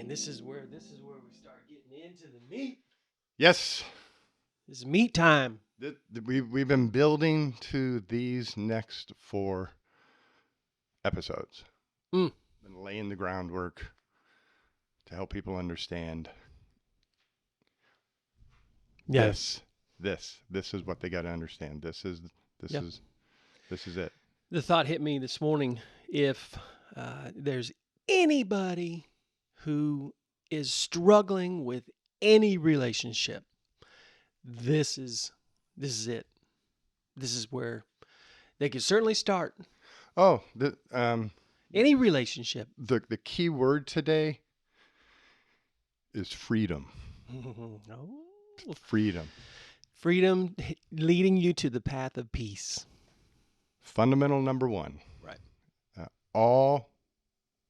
And this is where we start getting into the meat. Yes, It's meat time. we've been building to these next 4 episodes. Mm. Been laying the groundwork to help people understand Yeah. this is what they got to understand. This Yep. is this is it. The thought hit me this morning. If there's anybody who is struggling with any relationship, this is it. This is where they can certainly start Oh, any relationship. the key word today is freedom. Oh. Freedom. Freedom leading you to the path of peace. Fundamental number 1. Right. Uh,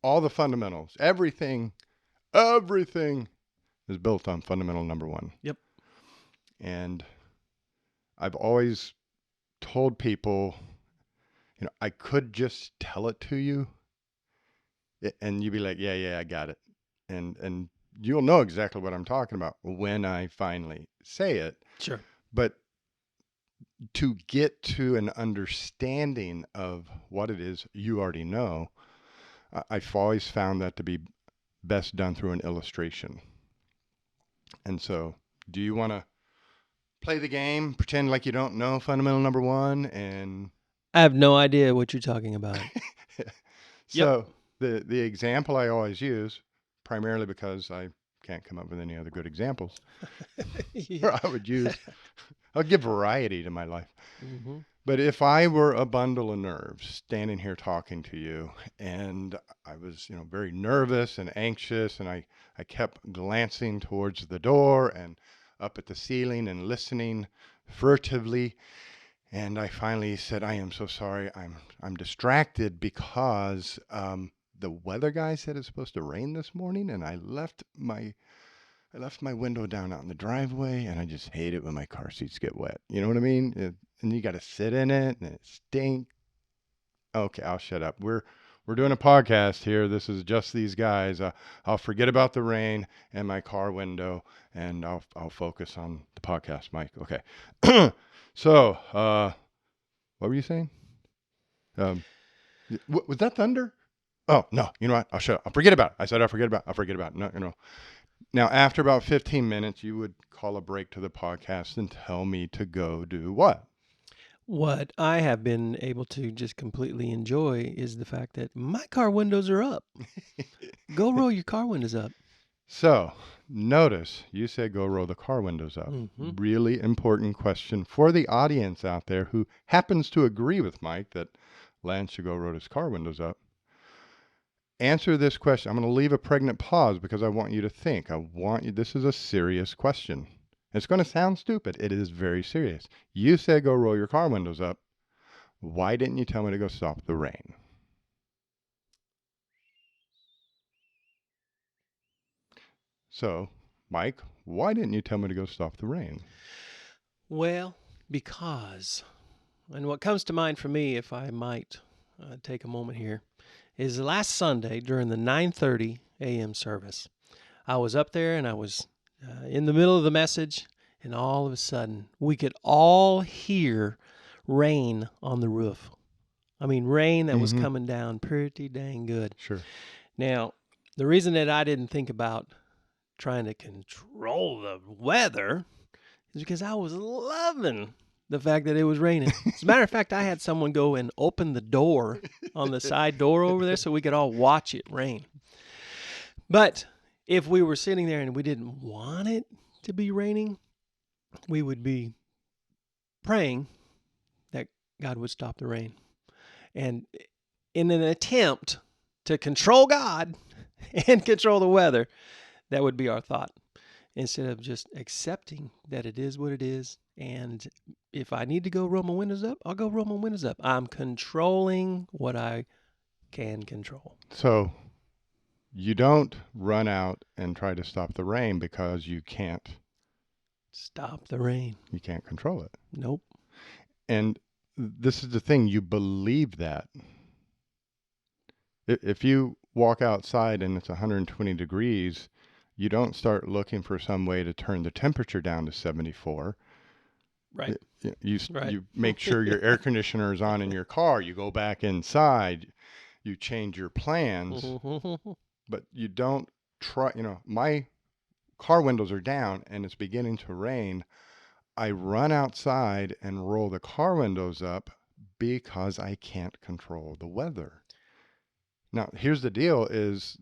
all the fundamentals, everything is built on fundamental number 1. Yep. And I've always told people, I could just tell it to you, and you'd be like, yeah, I got it, and you'll know exactly what I'm talking about when I finally say it. Sure. But to get to an understanding of what it is you already know, I've always found that to be best done through an illustration. And so, do you want to play the game, pretend like you don't know fundamental number 1, and I have no idea what you're talking about. so the example I always use, primarily because I can't come up with any other good examples, Yeah. I'll give variety to my life. Mm-hmm. But if I were a bundle of nerves standing here talking to you, and I was, very nervous and anxious, and I kept glancing towards the door and up at the ceiling and listening furtively, and I finally said, "I am so sorry. I'm distracted because the weather guy said it's supposed to rain this morning, and I left my window down out in the driveway, and I just hate it when my car seats get wet. You know what I mean? And you got to sit in it, and it stinks." Okay, I'll shut up. We're doing a podcast here. This is just these guys. I'll forget about the rain and my car window, and I'll focus on the podcast, Mike. Okay. So, what were you saying? Was that thunder? Oh no! You know what? I'll shut up. I'll forget about it. I said I'll forget about it. No. Now, after about 15 minutes, you would call a break to the podcast and tell me to go do what? What I have been able to just completely enjoy is the fact that my car windows are up. Go roll your car windows up. So, notice you said go roll the car windows up. Mm-hmm. Really important question for the audience out there who happens to agree with Mike that Lance should go roll his car windows up. Answer this question. I'm going to leave a pregnant pause because I want you to think. This is a serious question. It's going to sound stupid. It is very serious. You said go roll your car windows up. Why didn't you tell me to go stop the rain? So, Mike, why didn't you tell me to go stop the rain? Well, because, and what comes to mind for me, if I might take a moment here, is last Sunday during the 9:30 a.m. service. I was up there and I was in the middle of the message, and all of a sudden we could all hear rain on the roof. I mean, rain that was coming down pretty dang good. Sure. Now, the reason that I didn't think about trying to control the weather is because I was loving the fact that it was raining. As a matter of fact, I had someone go and open the door on the side door over there so we could all watch it rain. But if we were sitting there and we didn't want it to be raining, we would be praying that God would stop the rain. And in an attempt to control God and control the weather, that would be our thought. Instead of just accepting that it is what it is. And if I need to go roll my windows up, I'll go roll my windows up. I'm controlling what I can control. So you don't run out and try to stop the rain because you can't Stop the rain. You can't control it. Nope. And this is the thing, you believe that. If you walk outside and it's 120 degrees, you don't start looking for some way to turn the temperature down to 74. Right. Right. You make sure your air conditioner is on in your car. You go back inside. You change your plans, but you don't try. My car windows are down and it's beginning to rain. I run outside and roll the car windows up because I can't control the weather. Now, here's the deal: is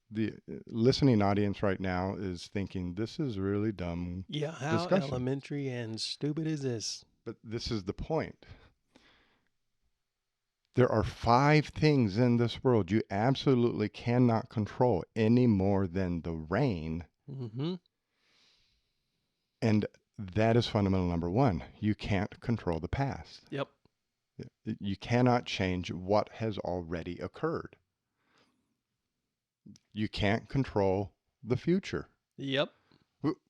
the listening audience right now is thinking this is really dumb Yeah, how discussion. elementary and stupid is this? But this is the point. There are 5 things in this world you absolutely cannot control any more than the rain. Mm-hmm. And that is fundamental number 1. You can't control the past. Yep. You cannot change what has already occurred. You can't control the future. Yep.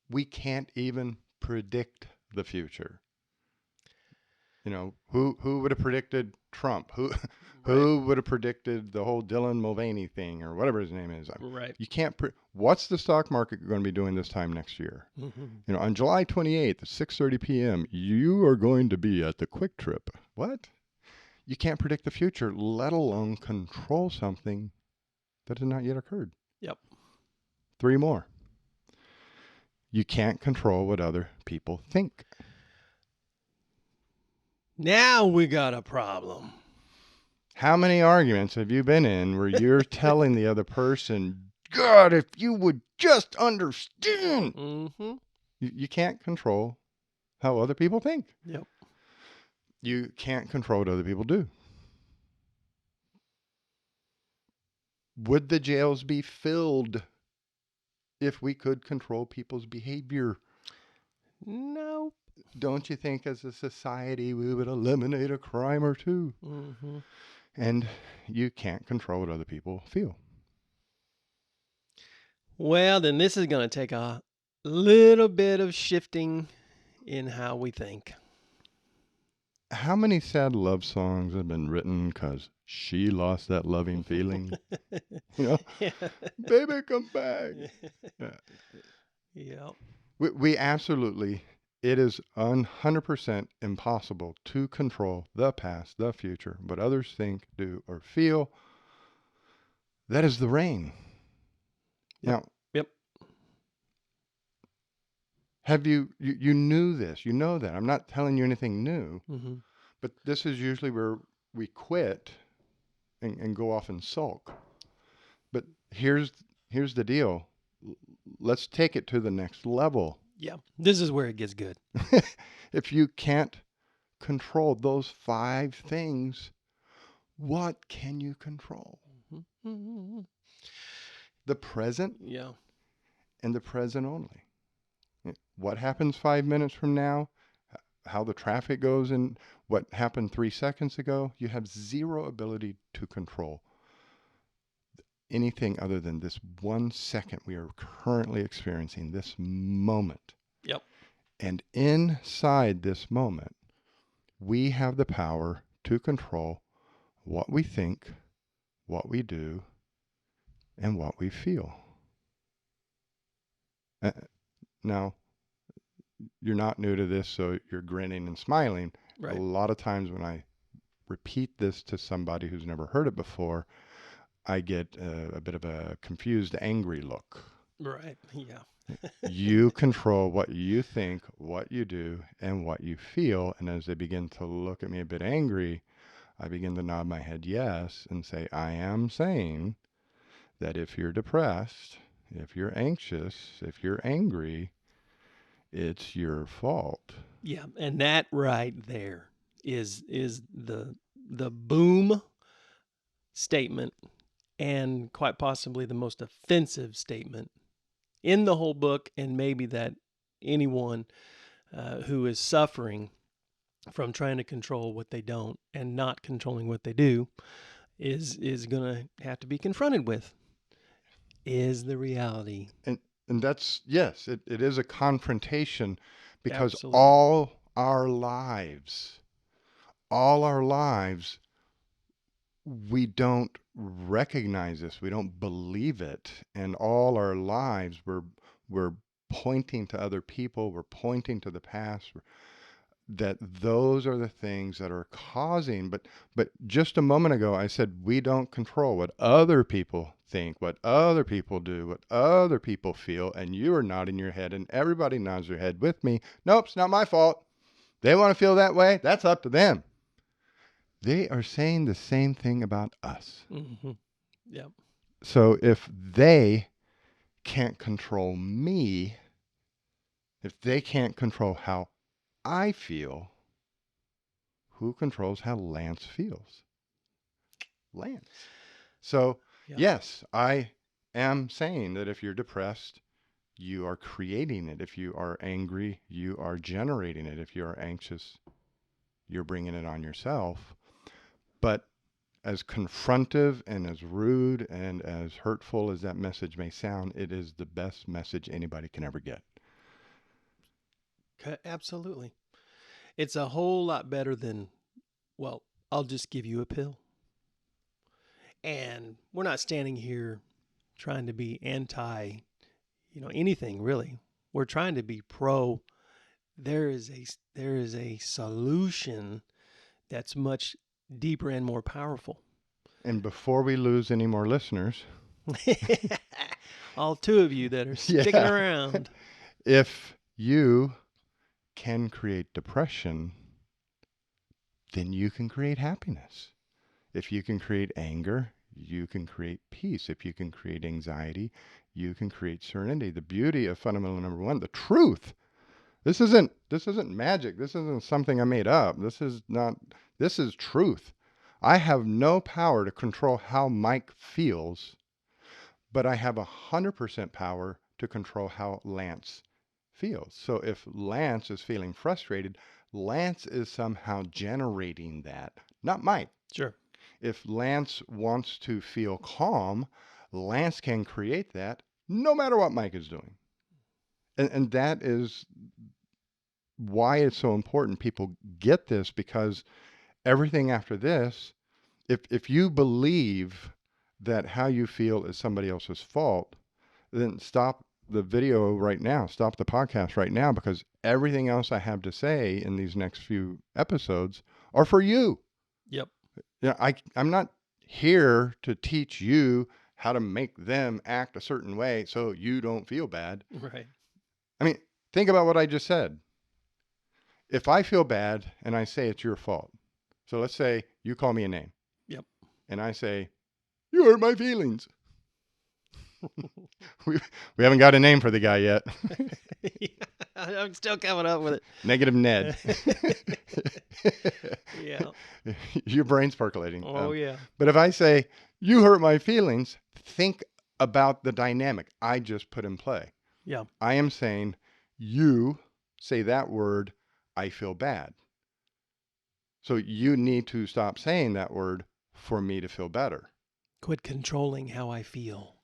We can't even predict the future. Who would have predicted Trump? Who would have predicted the whole Dylan Mulvaney thing or whatever his name is? Right. You can't. What's the stock market going to be doing this time next year? On July 28th at 6:30 p.m., you are going to be at the Quick Trip. What? You can't predict the future, let alone control something that has not yet occurred. Yep. 3 more. You can't control what other people think. Now we got a problem. How many arguments have you been in where you're telling the other person, God, if you would just understand? Mm-hmm. You can't control how other people think. Yep. You can't control what other people do. Would the jails be filled if we could control people's behavior? No. Don't you think as a society we would eliminate a crime or 2? Mm-hmm. And you can't control what other people feel. Well, then this is going to take a little bit of shifting in how we think. How many sad love songs have been written because she lost that loving feeling? Yeah. Baby, come back. Yeah. We absolutely, it is 100% impossible to control the past, the future, what others think, do, or feel. That is the rain. Yep. Now, Yep. have you knew this? You know that. I'm not telling you anything new, Mm-hmm. but this is usually where we quit and go off and sulk. But here's the deal. Let's take it to the next level. Yeah. This is where it gets good. If you can't control those 5 things, what can you control? Mm-hmm. The present Yeah. and the present only. What happens 5 minutes from now, how the traffic goes, and what happened 3 seconds ago, you have zero ability to control anything other than this 1 second we are currently experiencing, this moment. Yep. And inside this moment, we have the power to control what we think, what we do, and what we feel. Now, you're not new to this, so you're grinning and smiling. Right. A lot of times when I repeat this to somebody who's never heard it before, I get a bit of a confused, angry look. Right. Yeah. You control what you think, what you do, and what you feel. And as they begin to look at me a bit angry, I begin to nod my head yes and say, I am saying that if you're depressed, if you're anxious, if you're angry, it's your fault. Yeah, and that right there is the boom statement, and quite possibly the most offensive statement in the whole book, and maybe that anyone who is suffering from trying to control what they don't and not controlling what they do is going to have to be confronted with, is the reality. And that's, yes, it is a confrontation, because Absolutely. all our lives, we don't recognize this. We don't believe it. And all our lives, we're pointing to other people. We're pointing to the past. That those are the things that are causing. But just a moment ago, I said we don't control what other people think, what other people do, what other people feel. And you are nodding your head, and everybody nods their head with me. Nope, it's not my fault. They want to feel that way. That's up to them. They are saying the same thing about us. Mm-hmm. Yep. So if they can't control me, if they can't control how I feel, who controls how Lance feels? Lance. So, Yep. yes, I am saying that if you're depressed, you are creating it. If you are angry, you are generating it. If you are anxious, you're bringing it on yourself. But as confrontive and as rude and as hurtful as that message may sound, it is the best message anybody can ever get. Absolutely. It's a whole lot better than, well, I'll just give you a pill. And we're not standing here trying to be anti, anything really. We're trying to be pro. There is a solution that's much deeper and more powerful. And before we lose any more listeners, all two of you that are sticking around. If you can create depression, then you can create happiness. If you can create anger, you can create peace. If you can create anxiety, you can create serenity. The beauty of fundamental number one, the truth. This isn't magic. This isn't something I made up. This is truth. I have no power to control how Mike feels, but I have 100% power to control how Lance feels. So if Lance is feeling frustrated, Lance is somehow generating that, not Mike. Sure. If Lance wants to feel calm, Lance can create that no matter what Mike is doing. And that is why it's so important people get this, because everything after this, if you believe that how you feel is somebody else's fault, then stop the video right now, stop the podcast right now, because everything else I have to say in these next few episodes are for you. Yep. I'm not here to teach you how to make them act a certain way so you don't feel bad. Right. I mean, think about what I just said. If I feel bad and I say it's your fault, so let's say you call me a name. Yep. And I say, you hurt my feelings. we haven't got a name for the guy yet. Yeah, I'm still coming up with it. Negative Ned. Yeah. Your brain's percolating. Oh, yeah. But if I say, you hurt my feelings, think about the dynamic I just put in play. Yeah. I am saying, you say that word, I feel bad. So you need to stop saying that word for me to feel better. Quit controlling how I feel.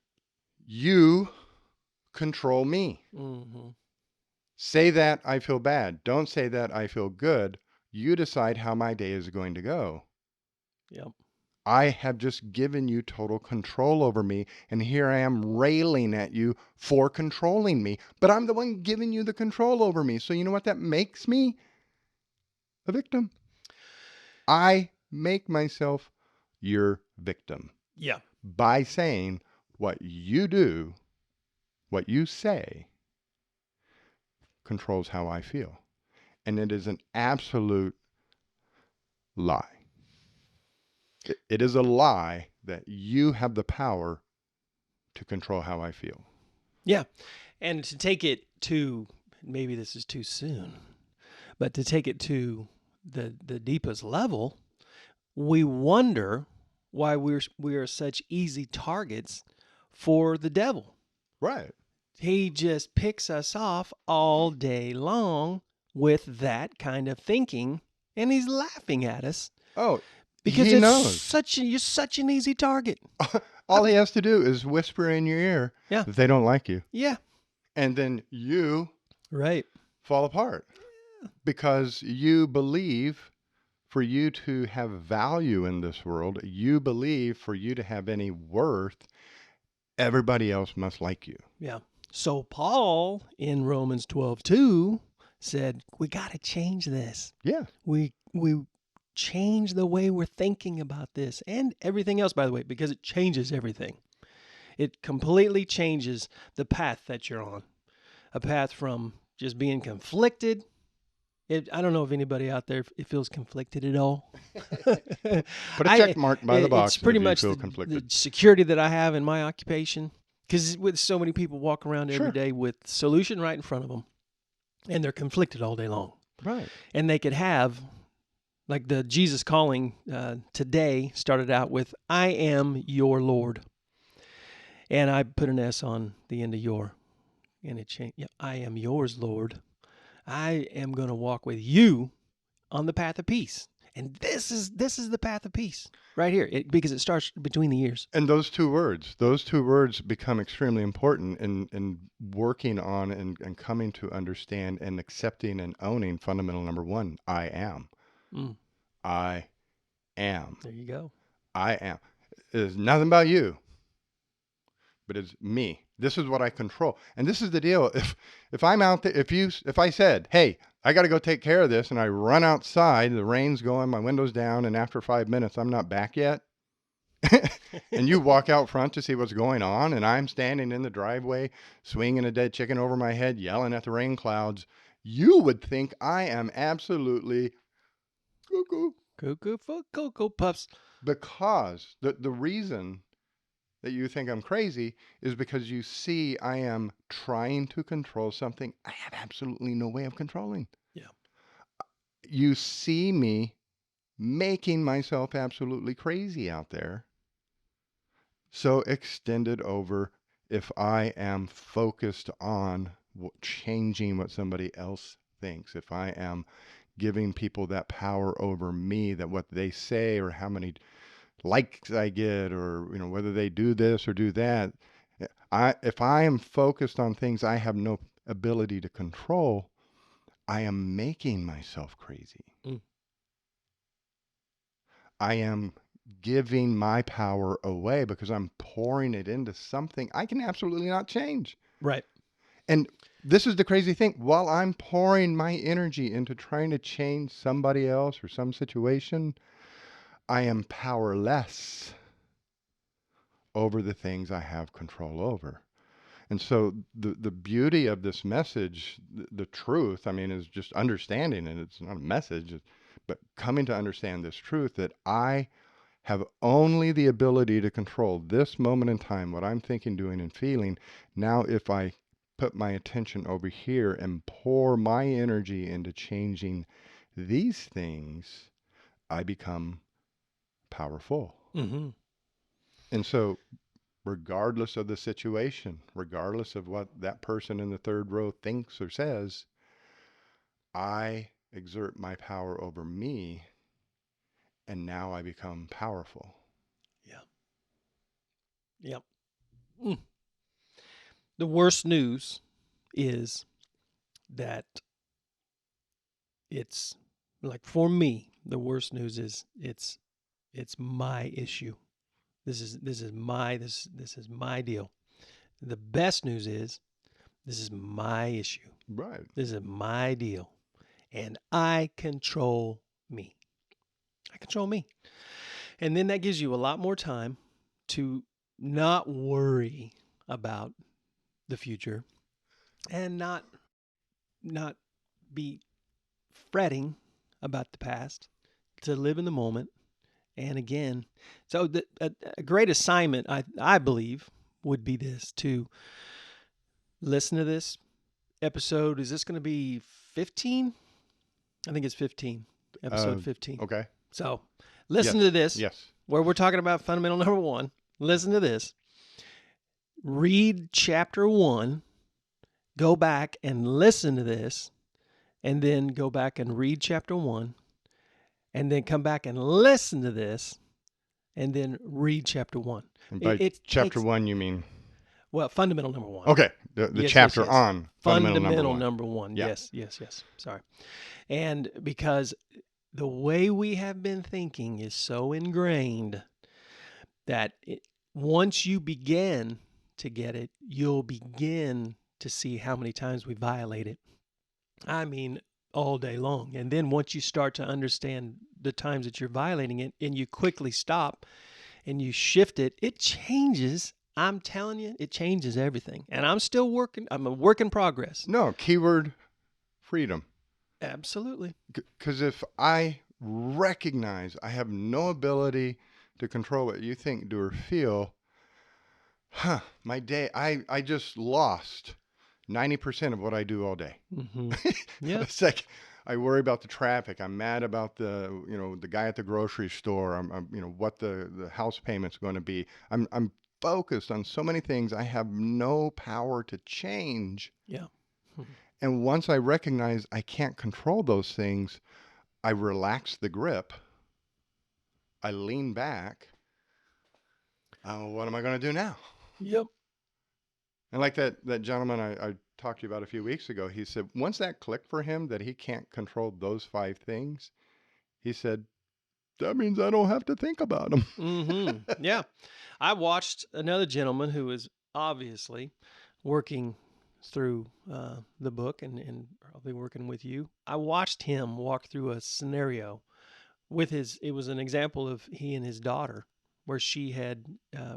You control me. Mm-hmm. Say that I feel bad. Don't say that I feel good. You decide how my day is going to go. Yep. I have just given you total control over me, and here I am railing at you for controlling me. But I'm the one giving you the control over me. So you know what that makes me? A victim. I make myself your victim. Yeah. By saying what you do, what you say, controls how I feel. And it is an absolute lie. It is a lie that you have the power to control how I feel. Yeah. And to take it to, maybe this is too soon, but to take it to the deepest level, we wonder why we are such easy targets for the devil. Right. He just picks us off all day long with that kind of thinking, and he's laughing at us. Oh, because he knows. You're such an easy target. All he has to do is whisper in your ear that they don't like you. Yeah. And then you right. fall apart because you believe for you to have value in this world, you believe for you to have any worth, everybody else must like you. Yeah. So Paul in Romans 12:2 said, we got to change this. Yeah. We change the way we're thinking about this and everything else, by the way, because it changes everything. It completely changes the path that you're on. A path from just being conflicted. I don't know if anybody out there it feels conflicted at all. Put a check mark by the box. It's pretty if you much feel the conflicted. security that I have in my occupation. Because with so many people walk around every Sure. day with solution right in front of them, and they're conflicted all day long. Right. And they could have, like the Jesus calling today started out with, I am your Lord. And I put an S on the end of your, and it changed. Yeah, I am yours, Lord. I am going to walk with you on the path of peace. And this is the path of peace right here, because it starts between the ears. And those two words become extremely important in working on and coming to understand and accepting and owning fundamental number one, I am. Mm. I am. There you go. I am. It is nothing about you, but it's me. This is what I control. And this is the deal. If I'm out there, if I said, hey, I got to go take care of this, and I run outside, the rain's going, my window's down, and after 5 minutes, I'm not back yet. And you walk out front to see what's going on, and I'm standing in the driveway, swinging a dead chicken over my head, yelling at the rain clouds, you would think I am absolutely cuckoo. Cuckoo for Cocoa Puffs. Because the reason that you think I'm crazy is because you see I am trying to control something I have absolutely no way of controlling. Yeah. You see me making myself absolutely crazy out there. So extended over if I am focused on changing what somebody else thinks, if I am giving people that power over me, that what they say or how many likes I get, or whether they do this or do that, if I am focused on things I have no ability to control, I am making myself crazy. I am giving my power away because I'm pouring it into something I can absolutely not change. Right. And this is the crazy thing. While I'm pouring my energy into trying to change somebody else or some situation, I am powerless over the things I have control over. And so the beauty of this message, the truth, is just understanding it. It's not a message, but coming to understand this truth that I have only the ability to control this moment in time, what I'm thinking, doing, and feeling. Now, if I put my attention over here and pour my energy into changing these things, I become powerful. Mm-hmm. And so regardless of the situation, regardless of what that person in the third row thinks or says, I exert my power over me, and now I become powerful. Yeah. Yep. Mm. The worst news is that it's like, for me, the worst news is it's my issue. This is my deal. The best news is this is my issue. Right. This is my deal. And I control me. I control me. And then that gives you a lot more time to not worry about the future and not be fretting about the past, to live in the moment. And again, so a great assignment, I believe, would be this: to listen to this episode. Is this going to be 15? I think it's 15. Episode 15. Okay. So listen to this. Yes. Where we're talking about fundamental number one. Listen to this. Read chapter 1. Go back and listen to this. And then go back and read chapter 1. And then come back and listen to this. And then read chapter 1. And by chapter 1, you mean? Well, fundamental number 1. Okay. The chapter on fundamental number 1. number 1. Yeah. Yes. Sorry. And because the way we have been thinking is so ingrained that once you begin to get it, you'll begin to see how many times we violate it. I mean, all day long. And then once you start to understand the times that you're violating it and you quickly stop and you shift it, it changes. I'm telling you, it changes everything. And I'm still working. I'm a work in progress. No, keyword freedom. Absolutely. Because if I recognize I have no ability to control what you think, do, or feel, my day, I just lost 90% of what I do all day. Mm-hmm. Yeah. It's like I worry about the traffic. I'm mad about the guy at the grocery store. I'm what the house payment's going to be. I'm focused on so many things I have no power to change. Yeah. And once I recognize I can't control those things, I relax the grip. I lean back. What am I going to do now? Yep. And like that gentleman I talked to you about a few weeks ago, he said once that clicked for him that he can't control those 5 things, he said, that means I don't have to think about them. Mm-hmm. Yeah. I watched another gentleman who was obviously working through the book and probably working with you. I watched him walk through a scenario with it was an example of he and his daughter where she had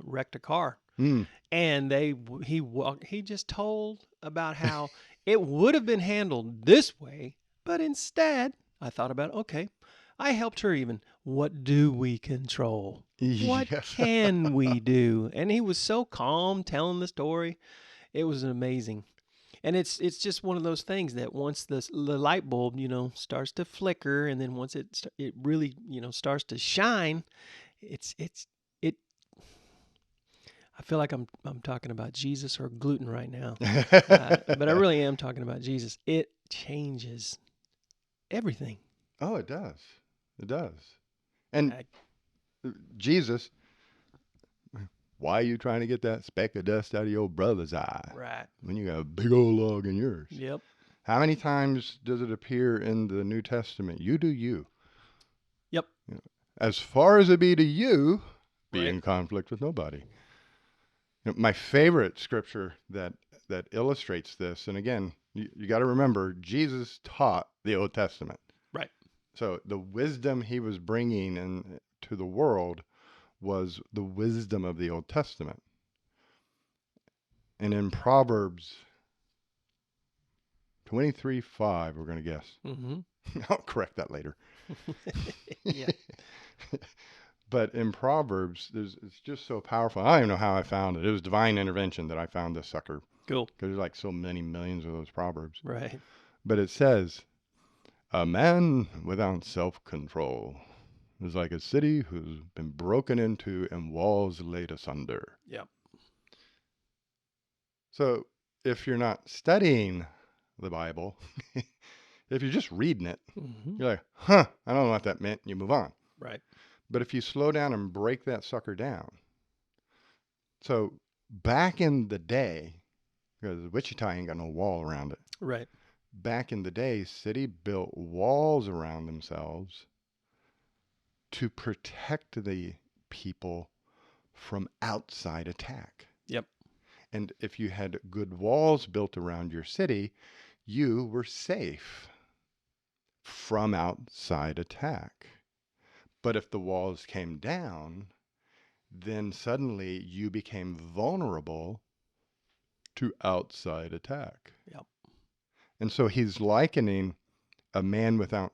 wrecked a car. And he just told about how it would have been handled this way, but instead I thought about, okay, I helped her even. What do we control? What Yeah. can we do? And he was so calm telling the story. It was amazing. And it's just one of those things that once the light bulb, starts to flicker, and then once it really, starts to shine, it I feel like I'm talking about Jesus or gluten right now, but I really am talking about Jesus. It changes everything. Oh, it does. It does. And I- Jesus, why are you trying to get that speck of dust out of your brother's eye right. when you got a big old log in yours? Yep. How many times does it appear in the New Testament? You do you. Yep. As far as it be to you, be Right. in conflict with nobody. My favorite scripture that illustrates this, and again, you got to remember, Jesus taught the Old Testament. Right. So the wisdom he was bringing to the world was the wisdom of the Old Testament. And in Proverbs 23:5, we're going to guess. Mm-hmm. I'll correct that later. Yeah. But in Proverbs, it's just so powerful. I don't even know how I found it. It was divine intervention that I found this sucker. Cool. Because there's like so many millions of those Proverbs. Right. But it says, a man without self-control is like a city who's been broken into and walls laid asunder. Yep. So if you're not studying the Bible, if you're just reading it, Mm-hmm. you're like, I don't know what that meant, and you move on. Right. But if you slow down and break that sucker down, so back in the day, because Wichita ain't got no wall around it. Right. Back in the day, city built walls around themselves to protect the people from outside attack. Yep. And if you had good walls built around your city, you were safe from outside attack. But if the walls came down, then suddenly you became vulnerable to outside attack. Yep. And so he's likening a man without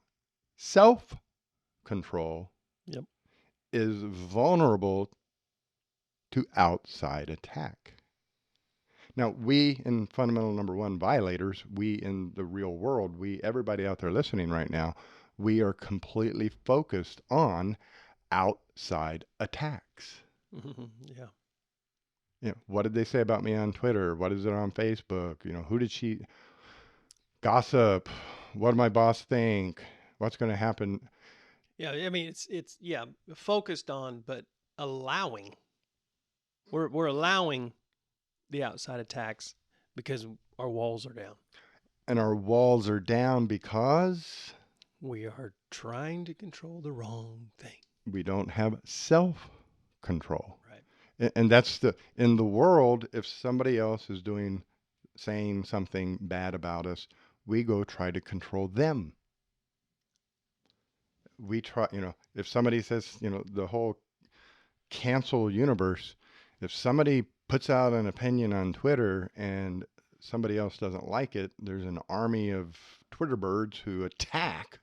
self-control Yep. is vulnerable to outside attack. Now, we in fundamental number 1 violators, we in the real world, everybody out there listening right now, we are completely focused on outside attacks. Mm-hmm. Yeah. What did they say about me on Twitter? What is it on Facebook? Who did she gossip? What did my boss think? What's going to happen? Yeah. I mean, it's focused on, but allowing. We're allowing the outside attacks because our walls are down. And our walls are down because We are trying to control the wrong thing. We don't have self-control. Right. And that's in the world, if somebody else is saying something bad about us, we go try to control them. We try, if somebody says, the whole cancel universe, if somebody puts out an opinion on Twitter and somebody else doesn't like it, there's an army of Twitter birds who attack,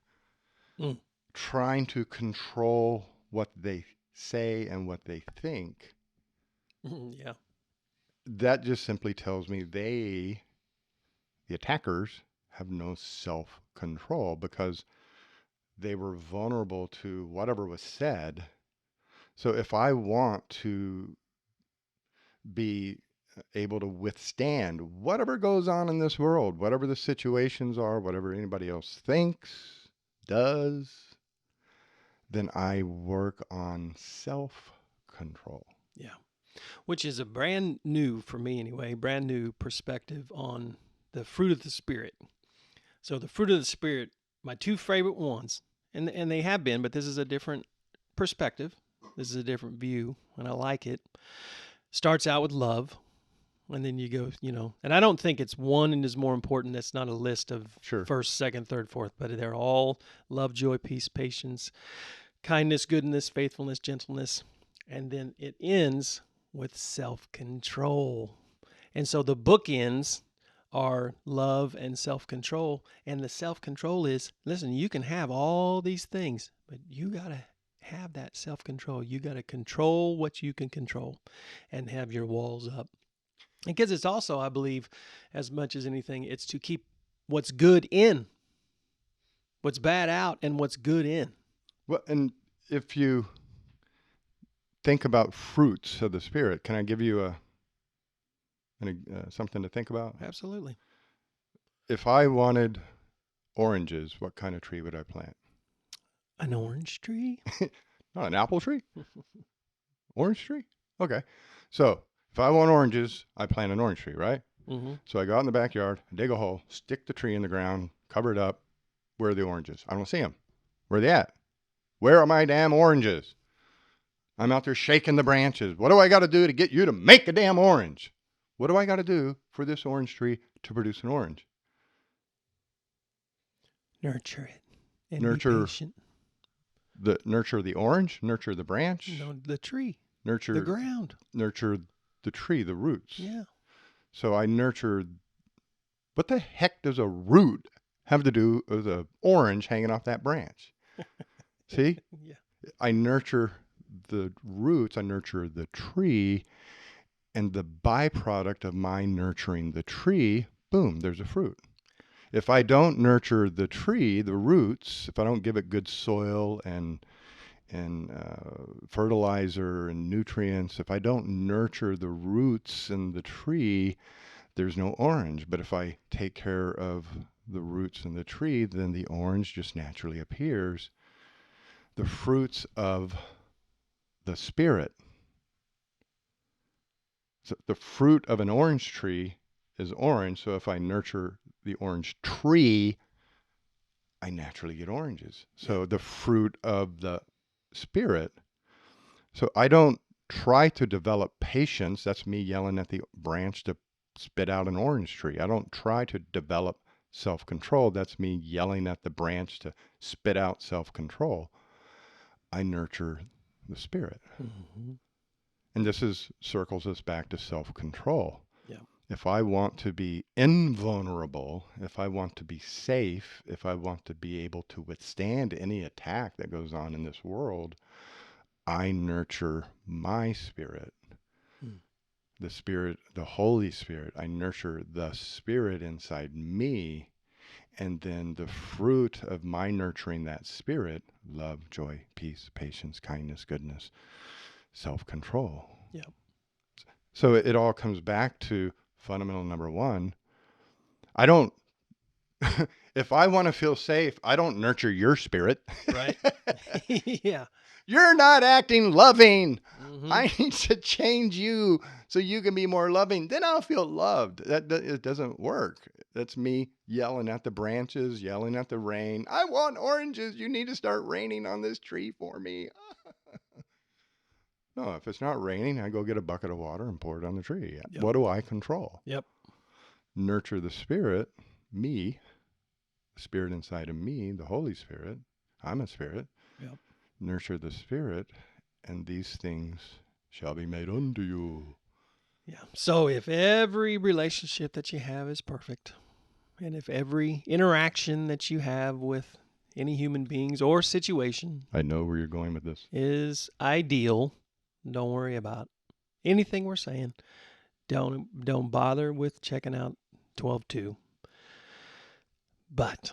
trying to control what they say and what they think. Yeah. That just simply tells me the attackers, have no self-control because they were vulnerable to whatever was said. So if I want to be able to withstand whatever goes on in this world, whatever the situations are, whatever anybody else thinks, does, then I work on self-control. Yeah. Which is a brand new, for me anyway, brand new perspective on the fruit of the Spirit. So the fruit of the Spirit, my two favorite ones, and they have been, but this is a different perspective. This is a different view, and I like it. Starts out with love, and then you go, and I don't think it's one and is more important. That's not a list of first, second, third, fourth, but they're all love, joy, peace, patience, kindness, goodness, faithfulness, gentleness. And then it ends with self-control. And so the bookends are love and self-control. And the self-control is, listen, you can have all these things, but you got to have that self-control. You got to control what you can control and have your walls up. Because it's also, I believe, as much as anything, it's to keep what's good in, what's bad out, and what's good in. Well, and if you think about fruits of the Spirit, can I give you something to think about? Absolutely. If I wanted oranges, what kind of tree would I plant? An orange tree? Not an apple tree? Orange tree? Okay. So if I want oranges, I plant an orange tree, right? Mm-hmm. So I go out in the backyard, dig a hole, stick the tree in the ground, cover it up. Where are the oranges? I don't see them. Where are they at? Where are my damn oranges? I'm out there shaking the branches. What do I got to do to get you to make a damn orange? What do I got to do for this orange tree to produce an orange? Nurture it. And nurture be patient. Nurture the orange, nurture the branch. No, the tree. Nurture the ground. Nurture the tree, the roots. Yeah. So I nurture. What the heck does a root have to do with an orange hanging off that branch? See? Yeah. I nurture the roots, I nurture the tree, and the byproduct of my nurturing the tree, boom, there's a fruit. If I don't nurture the tree, the roots, if I don't give it good soil and fertilizer and nutrients, if I don't nurture the roots and the tree, there's no orange. But if I take care of the roots and the tree, then the orange just naturally appears. The fruits of the Spirit. So the fruit of an orange tree is orange. So if I nurture the orange tree, I naturally get oranges. So the fruit of the Spirit. So I don't try to develop patience. That's me yelling at the branch to spit out an orange tree. I don't try to develop self-control. That's me yelling at the branch to spit out self-control. I nurture the Spirit. Mm-hmm. And this circles us back to self-control. Yeah. If I want to be invulnerable, if I want to be safe, if I want to be able to withstand any attack that goes on in this world, I nurture my spirit. The Spirit, the Holy Spirit. I nurture the Spirit inside me. And then the fruit of my nurturing that Spirit, love, joy, peace, patience, kindness, goodness, self-control. Yeah. So it all comes back to fundamental number one. I don't, if I want to feel safe, I don't nurture your spirit. Right. Yeah. You're not acting loving. Mm-hmm. I need to change you so you can be more loving. Then I'll feel loved. It doesn't work. That's me yelling at the branches, yelling at the rain. I want oranges. You need to start raining on this tree for me. No, if it's not raining, I go get a bucket of water and pour it on the tree. Yep. What do I control? Yep. Nurture the spirit, me, the spirit inside of me, the Holy Spirit. I'm a spirit. Yep. Nurture the spirit, and these things shall be made unto you. Yeah. So if every relationship that you have is perfect, and if every interaction that you have with any human beings or situation I know where you're going with this. is ideal, don't worry about anything we're saying. Don't bother with checking out 12:2. But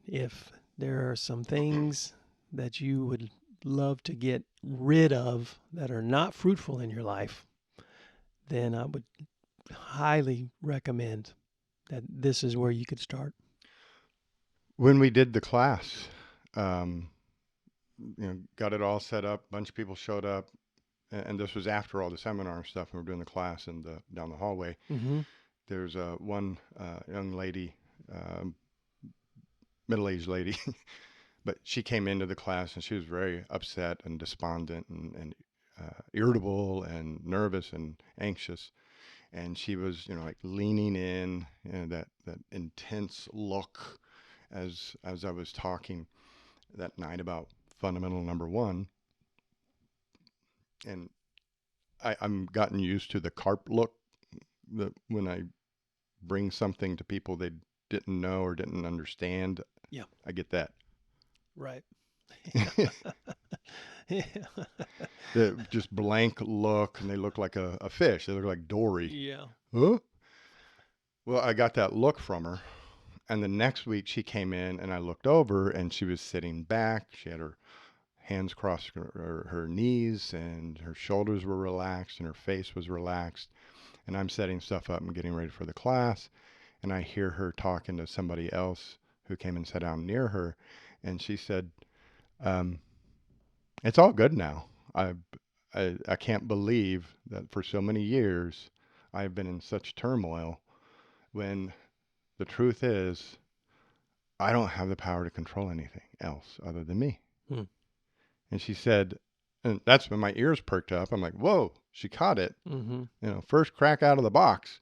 if there are some things that you would love to get rid of that are not fruitful in your life, then I would highly recommend that this is where you could start. When we did the class, got it all set up. A bunch of people showed up, and this was after all the seminar stuff. And we're doing the class down the hallway. Mm-hmm. There's one young lady, middle-aged lady, but she came into the class and she was very upset and despondent and irritable and nervous and anxious. And she was, like leaning in, that intense look as I was talking that night about fundamental number one. And I'm gotten used to the carp look, that when I bring something to people they didn't know or didn't understand. Yeah. I get that. Right. The just blank look, and they look like a fish. They look like Dory. Yeah. Huh? Well, I got that look from her. And the next week she came in and I looked over and she was sitting back. She had her hands crossed her knees, and her shoulders were relaxed and her face was relaxed. And I'm setting stuff up and getting ready for the class. And I hear her talking to somebody else who came and sat down near her. And she said, it's all good now. I can't believe that for so many years I've been in such turmoil, when the truth is I don't have the power to control anything else other than me. And she said, and that's when my ears perked up. I'm like, whoa, she caught it. Mm-hmm. First crack out of the box.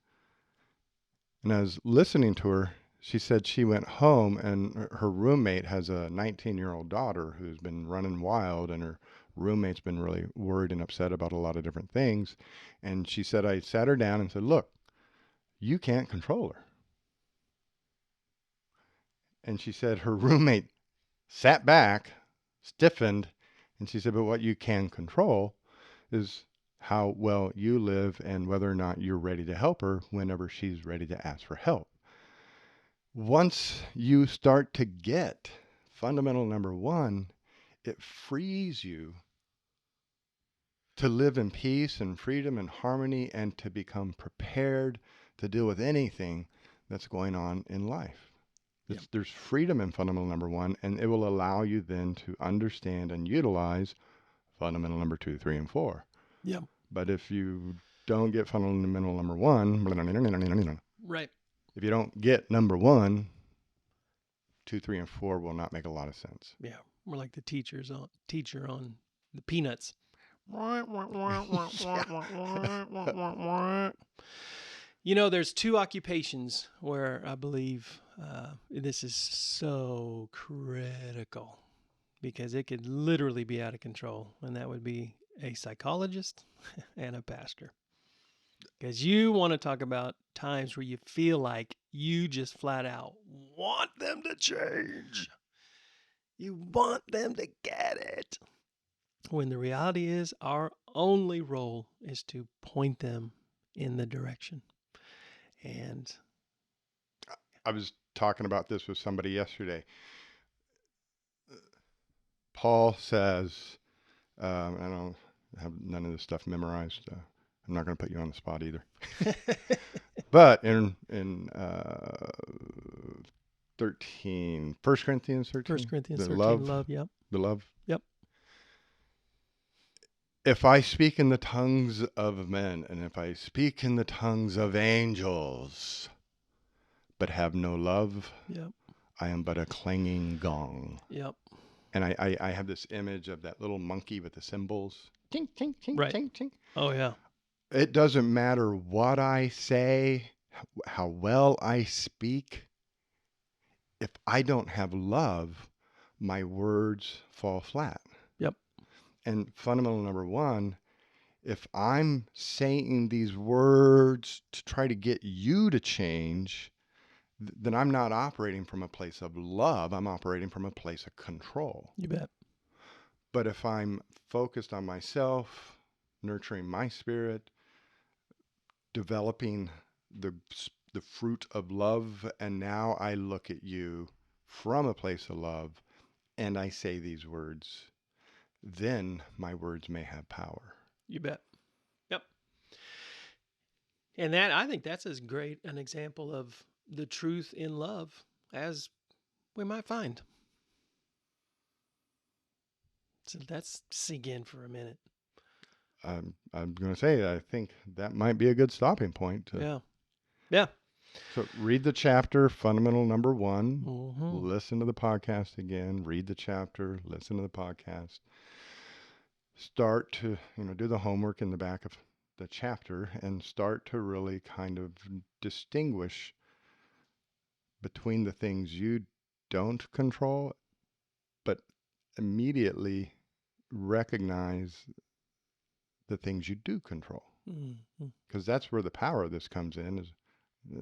And I was listening to her. She said she went home and her roommate has a 19-year-old daughter who's been running wild, and her roommate's been really worried and upset about a lot of different things. And she said, I sat her down and said, look, you can't control her. And she said her roommate sat back, stiffened, and she said, but what you can control is how well you live and whether or not you're ready to help her whenever she's ready to ask for help. Once you start to get fundamental number one, it frees you to live in peace and freedom and harmony, and to become prepared to deal with anything that's going on in life. Yep. There's freedom in fundamental number one, and it will allow you then to understand and utilize fundamental number 2, 3, and 4. Yeah. But if you don't get fundamental number one, Right. if you don't get number 1, 2, 3, and 4 will not make a lot of sense. Yeah. We're like the teacher on the Peanuts. There's 2 occupations where I believe this is so critical, because it could literally be out of control, and that would be a psychologist and a pastor. Because you want to talk about times where you feel like you just flat out want them to change. You want them to get it. When the reality is, our only role is to point them in the direction. And I was talking about this with somebody yesterday. Paul says, I don't have none of this stuff memorized. I'm not going to put you on the spot either. But in 13, 1 Corinthians 13. 1 Corinthians the 13, love, yep. The love. Yep. If I speak in the tongues of men, and if I speak in the tongues of angels, but have no love, Yep. I am but a clanging gong. Yep. And I have this image of that little monkey with the cymbals. Tink, tink, tink, Right. tink, tink. Oh, yeah. It doesn't matter what I say, how well I speak. If I don't have love, my words fall flat. Yep. And fundamental number one, if I'm saying these words to try to get you to change, then I'm not operating from a place of love. I'm operating from a place of control. You bet. But if I'm focused on myself, nurturing my spirit, developing the fruit of love, and now I look at you from a place of love and I say these words, then my words may have power. You bet. Yep. And that, I think that's as great an example of the truth in love as we might find. So let's sink in for a minute. I'm going to say, I think that might be a good stopping point. Yeah. Yeah. So read the chapter, fundamental number one. Mm-hmm. Listen to the podcast again. Read the chapter. Listen to the podcast. Start to, do the homework in the back of the chapter and start to really kind of distinguish between the things you don't control, but immediately recognize the things you do control. Mm-hmm. Because that's where the power of this comes in. Is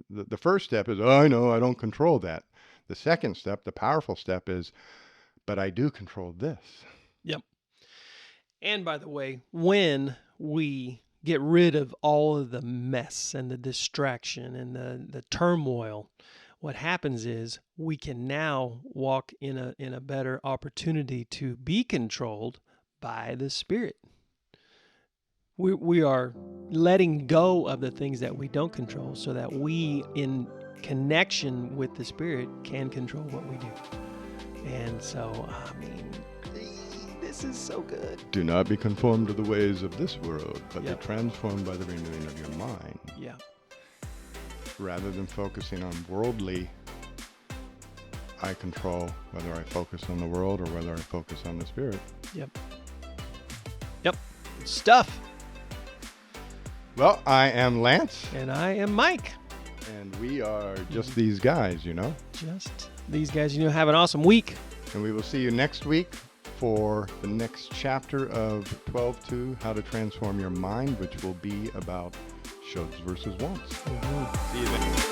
the first step is, oh, I know I don't control that. The second step, the powerful step is, but I do control this. Yep. And by the way, when we get rid of all of the mess and the distraction and the turmoil, what happens is we can now walk in a better opportunity to be controlled by the Spirit. We are letting go of the things that we don't control so that we, in connection with the Spirit, can control what we do. And so, I mean, this is so good. Do not be conformed to the ways of this world, but Yep. be transformed by the renewing of your mind. Yeah. Rather than focusing on worldly, I control whether I focus on the world or whether I focus on the Spirit. Yep. Yep. Good stuff. Well, I am Lance, And I am Mike. and we are just these guys, Just these guys. Have an awesome week. And we will see you next week for the next chapter of 12-2, How to Transform Your Mind, which will be about shoulds versus wants. Mm-hmm. See you then.